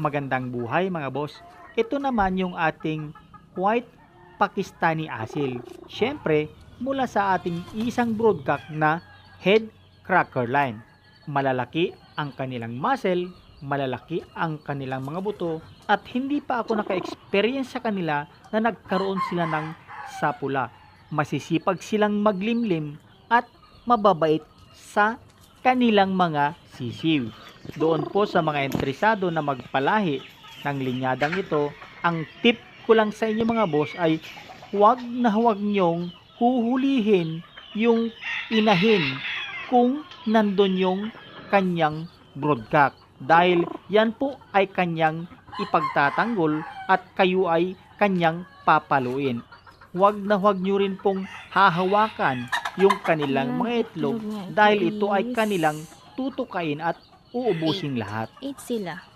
Magandang buhay mga boss. Ito naman yung ating white Pakistani asil. Siyempre, mula sa ating isang broodcock na head cracker line. Malalaki ang kanilang muscle, malalaki ang kanilang mga buto, at hindi pa ako naka-experience sa kanila na nagkaroon sila ng sapula. Masisipag silang maglimlim at mababait sa kanilang mga sisiw. Doon po sa mga interesado na magpalahi ng linyadang ito, ang tip ko lang sa inyo mga boss ay huwag na huwag nyong huhulihin yung inahin kung nandun yung kanyang broodcock. Dahil yan po ay kanyang ipagtatanggol at kayo ay kanyang papaluin. Huwag na huwag nyo rin pong hahawakan yung kanilang mga itlog dahil ito ay kanilang tutukain at uubusin lahat. 8 sila.